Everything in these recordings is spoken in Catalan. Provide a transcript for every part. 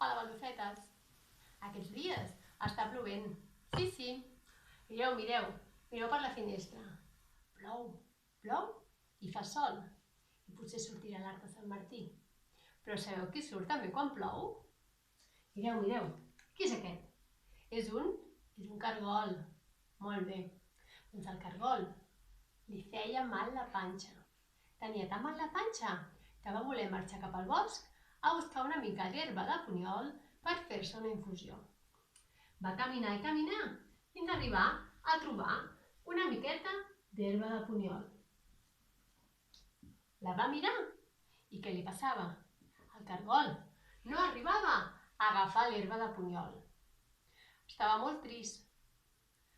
Hola, balofetes. Aquests dies està plovent. Sí. Mireu per la finestra. Plou i fa sol. I potser sortirà l'arc de Sant Martí. Però sabeu qui surt també quan plou? Mireu. Qui és aquest? És un cargol. Molt bé. Doncs el cargol li feia mal la panxa. Tenia tan mal la panxa que va voler marxar cap al bosc a buscar una mica d'herba de punyol per fer-se una infusió. Va caminar fins a arribar a trobar una miqueta d'herba de punyol. La va mirar i què li passava? El cargol no arribava a agafar l'herba de punyol. Estava molt trist,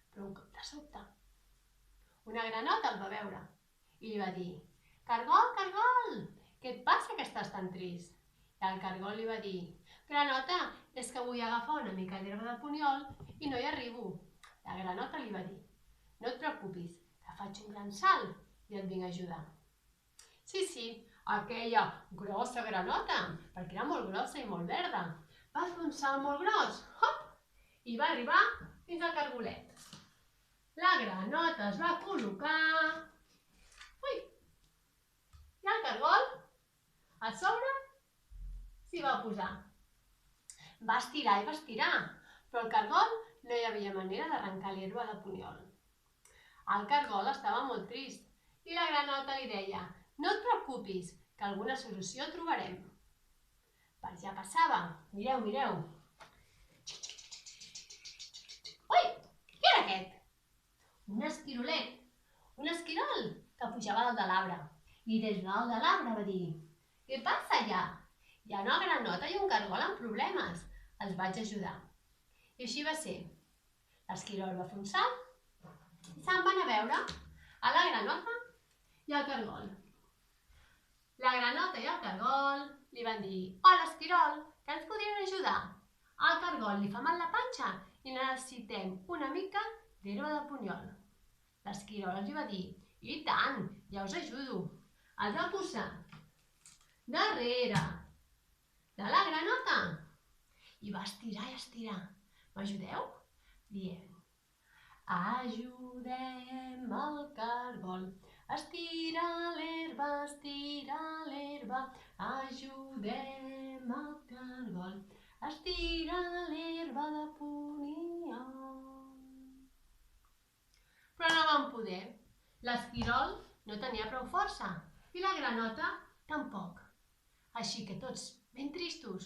però de sobte una granota el va veure i li va dir: Cargol, què et passa que estàs tan trist? I el cargol li va dir: Granota, és que vull agafar una mica d'herba de punyol i no hi arribo. La granota li va dir: No et preocupis, que faig un gran salt i et vinc a ajudar. Sí, aquella grossa granota, perquè era molt grossa i molt verda, va fer un salt molt gros, hop, i va arribar fins al cargolet. La granota es va col·locar i el cargol a sobre s'hi va posar. Va estirar, però el cargol no hi havia manera d'arrencar l'herba de punyol. El cargol estava molt trist i la granota li deia: No et preocupis, que alguna solució trobarem. Per ja passava, mireu. Ui, què era aquest? Un esquirolet, un esquirol que pujava dalt de l'arbre. I des de dalt de l'arbre va dir: Què passa allà? Hi ha una granota i un cargol amb problemes. Els vaig ajudar. I així va ser. L'esquirol va fer un salt i se'n van a veure a la granota i al cargol. La granota i el cargol li van dir: Hola, esquirol, que ens podrien ajudar? Al cargol li fa mal la panxa i necessitem una mica d'herba de punyol. L'esquirol els va dir: I tant, ja us ajudo. Els va posar darrere de la granota i va estirar. M'ajudeu? Dient: Ajudem el cargol. Estira l'herba, ajudem el cargol. Estira l'herba de punyol. Però no van poder. L'esquirol no tenia prou força i la granota tampoc. Així que tots, ben tristos,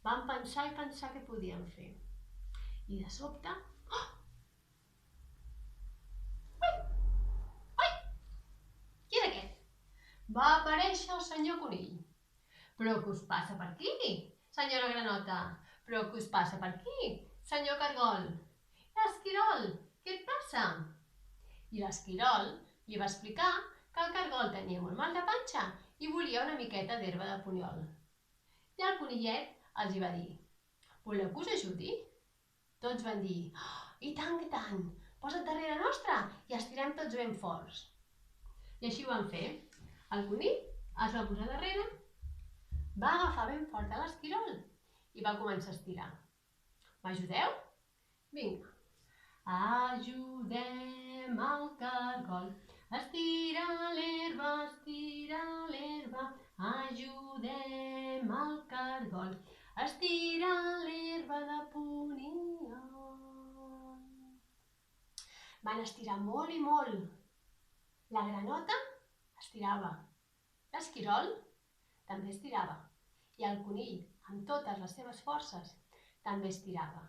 van pensar què podien fer. I de sobte... Va aparèixer el senyor Conill. Però què us passa per aquí, senyora Granota? Però què us passa per aquí, senyor Cargol? L'esquirol, què et passa? I l'esquirol li va explicar que el cargol tenia molt mal de panxa i volia una miqueta d'herba de punyol. I el conillet els va dir: Voleu que us ajudi? Tots van dir: I tant, posa't darrere nostra i estirem tots ben forts. I així ho van fer. El conill es va posar darrere, va agafar ben fort a l'esquirol i va començar a estirar. M'ajudeu? Vinga. Ajudem el cargol. Estira l'herba, ajudem el cargol. Estira l'herba de punyol. Van estirar molt i molt. La granota estirava, l'esquirol també estirava i el conill, amb totes les seves forces, també estirava.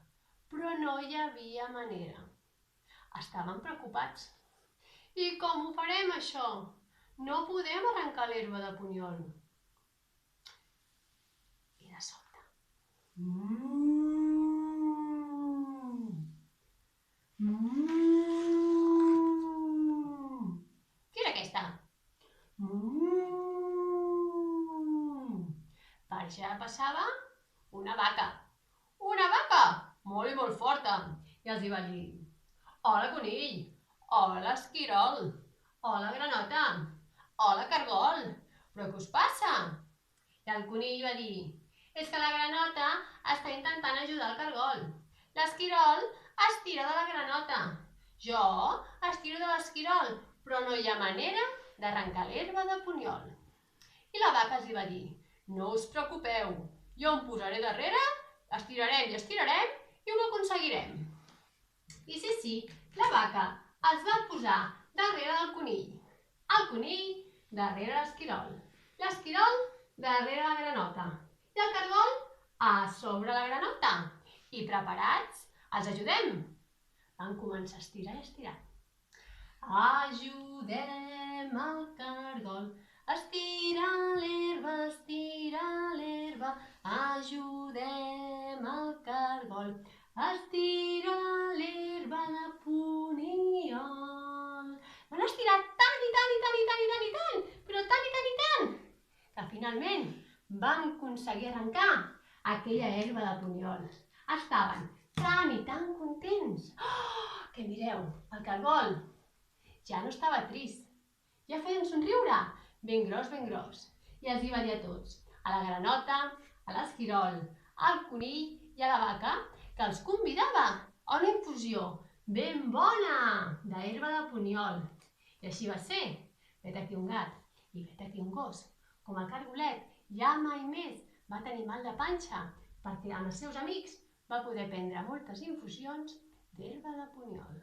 Però no hi havia manera. Estaven preocupats. I com ho farem, això? No podem arrencar l'herba de punyol. I de sobte... Qui era aquesta? Per ja passava una vaca molt i molt forta, i els va dir: Hola, conill, hola, esquirol, hola, granota, hola, cargol, però què us passa? I el conill va dir: És que la granota està intentant ajudar el cargol. L'esquirol estira de la granota. Jo estiro de l'esquirol, però no hi ha manera d'arrencar l'herba de Puniol. I la vaca els va dir: no us preocupeu, jo em posaré darrere, estirarem i estirarem i ho aconseguirem. I sí, la vaca els va posar darrere del conill. El conill darrere l'esquirol. L'esquirol darrere la granota. I el cargol a sobre la granota. I preparats, els ajudem. Van començar a estirar i estirar. Ajudem el cargol. Estira l'herba, ajudem el cargol. Estira l'herba de Puniol. Van estirar tant i tant i tant i tant i tant i tant, però tant i tant i tant, que finalment van aconseguir arrencar aquella herba de Puniol. Estaven tan i tan contents que mireu, el cargol ja no estava trist, ja feien somriure, ben gros, i els hi va dir a tots, a la granota, a l'esquirol, al conill i a la vaca, que els convidava a una infusió ben bona d'herba de Puniol. I així va ser. Vet aquí un gat i vet aquí un gos. Com el cargolet ja mai més va tenir mal de panxa perquè amb els seus amics va poder prendre moltes infusions d'herba de Puniol.